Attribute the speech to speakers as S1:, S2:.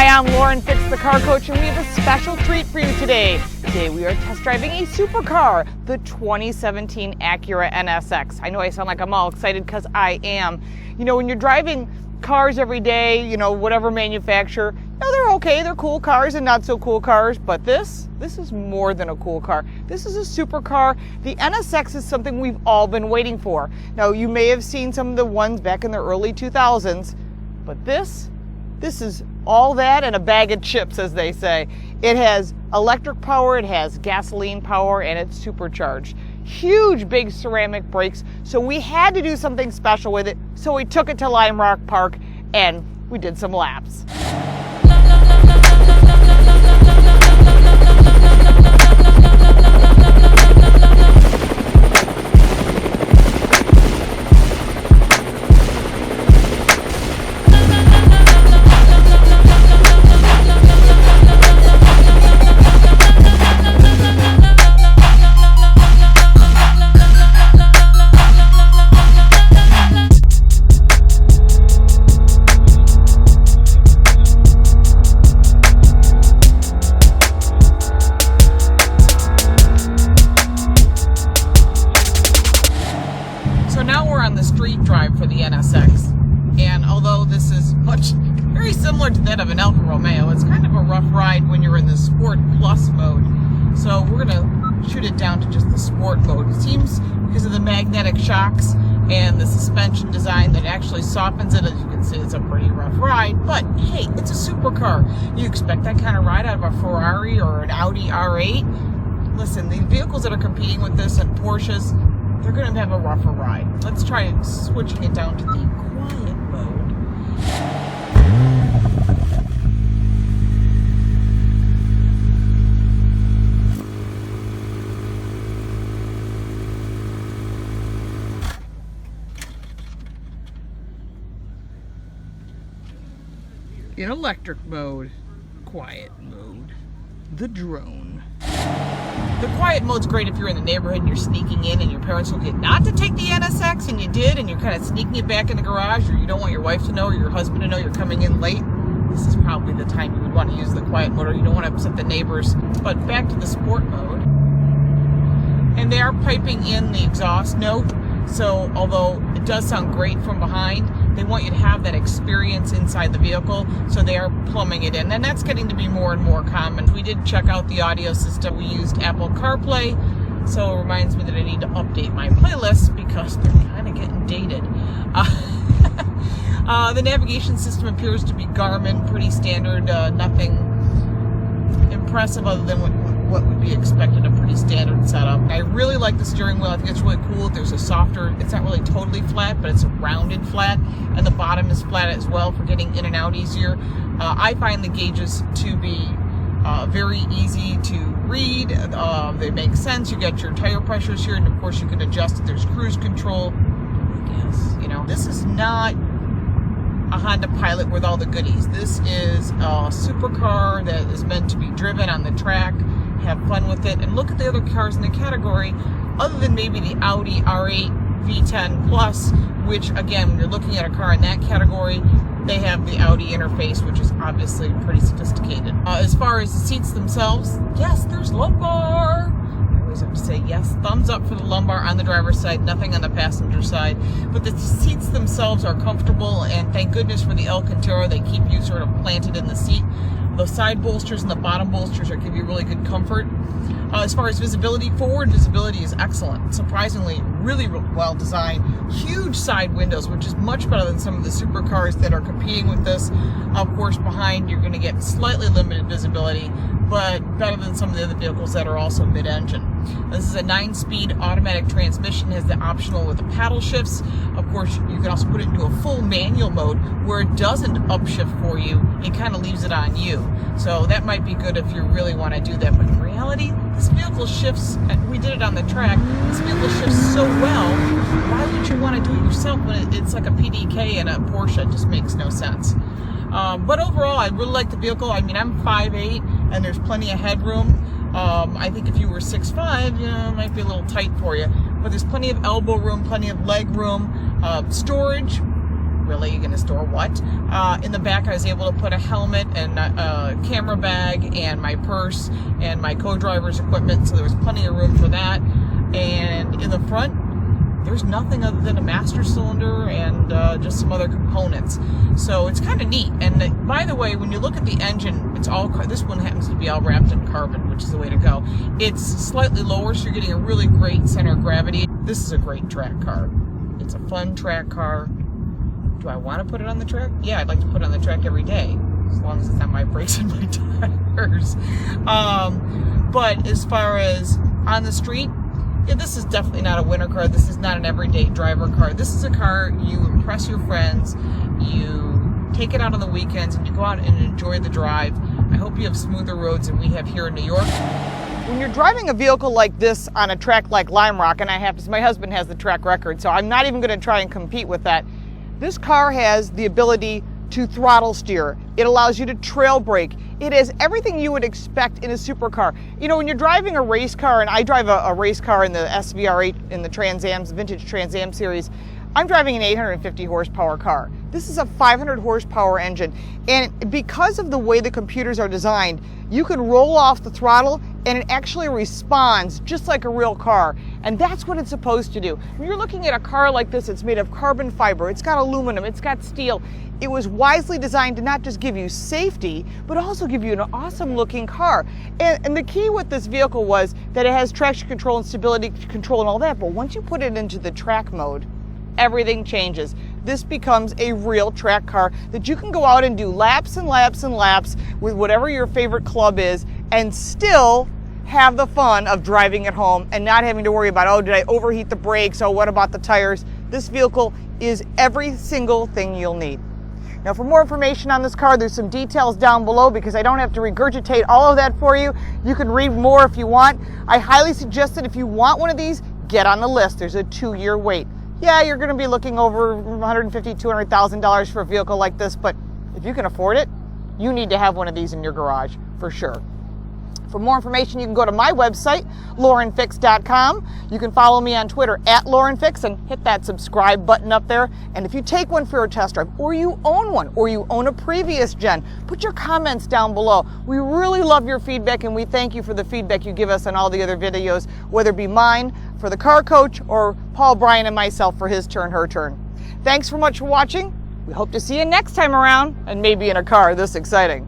S1: Hi, I'm Lauren, Fix the Car Coach, and we have a special treat for you today. Today we are test driving a supercar, the 2017 Acura NSX. I know I sound like I'm all excited because I am. You know, when you're driving cars every day, you know, whatever manufacturer, you know, they're okay, they're cool cars and not so cool cars, but this is more than a cool car. This is a supercar. The NSX is something we've all been waiting for. Now, you may have seen some of the ones back in the early 2000s, but this is all that and a bag of chips, as they say. It has electric power, it has gasoline power, and it's supercharged. Huge, big ceramic brakes, so we had to do something special with it, so we took it to Lime Rock Park and we did some laps. Drive for the NSX, and although this is very similar to that of an Alfa Romeo, it's kind of a rough ride when you're in the Sport Plus mode. So we're gonna shoot it down to just the Sport mode. It seems because of the magnetic shocks and the suspension design that actually softens it. As you can see, it's a pretty rough ride, but hey, it's a supercar. You expect that kind of ride out of a Ferrari or an Audi R8? Listen, the vehicles that are competing with this and Porsches, they're going to have a rougher ride. Let's try switching it down to the quiet mode. In electric mode, quiet mode, the drone. The quiet mode's great if you're in the neighborhood and you're sneaking in and your parents will get not to take the NSX and you did and you're kind of sneaking it back in the garage, or you don't want your wife to know or your husband to know you're coming in late. This is probably the time you would want to use the quiet mode, or you don't want to upset the neighbors. But back to the sport mode. And they are piping in the exhaust note, so although it does sound great from behind, they want you to have that experience inside the vehicle, so they are plumbing it in, and that's getting to be more and more common. We did check out the audio system. We used Apple CarPlay, so it reminds me that I need to update my playlist because they're kind of getting dated. The navigation system appears to be Garmin, pretty standard, nothing impressive other than what would be expected, a pretty standard setup. I really like the steering wheel. I think it's really cool. There's a softer, it's not really totally flat, but it's a rounded flat, and the bottom is flat as well for getting in and out easier. I find the gauges to be very easy to read. They make sense. You got your tire pressures here, and of course you can adjust it. There's cruise control. Yes, you know, this is not a Honda Pilot with all the goodies. This is a supercar that is meant to be driven on the track, have fun with it, and look at the other cars in the category, other than maybe the Audi R8 V10 Plus, which again, when you're looking at a car in that category, they have the Audi interface, which is obviously pretty sophisticated. As far as the seats themselves, yes, there's lumbar. I always have to say yes, thumbs up for the lumbar on the driver's side, nothing on the passenger side. But the seats themselves are comfortable, and thank goodness for the Alcantera, they keep you sort of planted in the seat. The side bolsters and the bottom bolsters give you really good comfort. As far as visibility, forward visibility is excellent. Surprisingly, really well designed. Huge side windows, which is much better than some of the supercars that are competing with this. Of course, behind you're going to get slightly limited visibility, but better than some of the other vehicles that are also mid-engine. This is a 9-speed automatic transmission, has the optional with the paddle shifts. Of course, you can also put it into a full manual mode where it doesn't upshift for you. It kind of leaves it on you. So that might be good if you really want to do that. But in reality, this vehicle shifts, we did it on the track, this vehicle shifts so well, why would you want to do it yourself when it's like a PDK and a Porsche? It just makes no sense. But overall, I really like the vehicle. I mean, I'm 5'8", and there's plenty of headroom. I think if you were 6'5", you know, it might be a little tight for you. But there's plenty of elbow room, plenty of leg room, storage. really, you're going to store what? In the back, I was able to put a helmet and a camera bag and my purse and my co-driver's equipment, so there was plenty of room for that. And in the front, there's nothing other than a master cylinder and just some other components. So it's kind of neat. And by the way, when you look at the engine, it's all, this one happens to be all wrapped in carbon, which is the way to go. It's slightly lower, so you're getting a really great center of gravity. This is a great track car. It's a fun track car. Do I want to put it on the track? Yeah, I'd like to put it on the track every day, as long as it's not my brakes and my tires. But as far as on the street, yeah, this is definitely not a winter car. This is not an everyday driver car. This is a car you impress your friends, you take it out on the weekends, and you go out and enjoy the drive. I hope you have smoother roads than we have here in New York. When you're driving a vehicle like this on a track like Lime Rock, and my husband has the track record, so I'm not even going to try and compete with that. This car has the ability to throttle steer. It allows you to trail brake. It has everything you would expect in a supercar. You know, when you're driving a race car, and I drive a race car in the SVR8 in the Trans Am's vintage Trans Am series, I'm driving an 850 horsepower car. This is a 500 horsepower engine. And because of the way the computers are designed, you can roll off the throttle and it actually responds just like a real car. And that's what it's supposed to do. When you're looking at a car like this, it's made of carbon fiber, it's got aluminum, it's got steel. It was wisely designed to not just give you safety, but also give you an awesome looking car. And the key with this vehicle was that it has traction control and stability control and all that, but once you put it into the track mode, everything changes. This becomes a real track car that you can go out and do laps and laps and laps with whatever your favorite club is and still have the fun of driving it home and not having to worry about, oh, did I overheat the brakes? Oh, what about the tires? This vehicle is every single thing you'll need. Now, for more information on this car, there's some details down below because I don't have to regurgitate all of that for you. You can read more if you want. I highly suggest that if you want one of these, get on the list. There's a 2-year wait. Yeah, you're going to be looking over $150,000, $200,000 for a vehicle like this, but if you can afford it, you need to have one of these in your garage for sure. For more information, you can go to my website, laurenfix.com. You can follow me on Twitter @LaurenFix and hit that subscribe button up there. And if you take one for a test drive, or you own one, or you own a previous gen, put your comments down below. We really love your feedback, and we thank you for the feedback you give us on all the other videos, whether it be mine for the car coach or Paul Bryan and myself for his turn, her turn. Thanks so much for watching. We hope to see you next time around, and maybe in a car this exciting.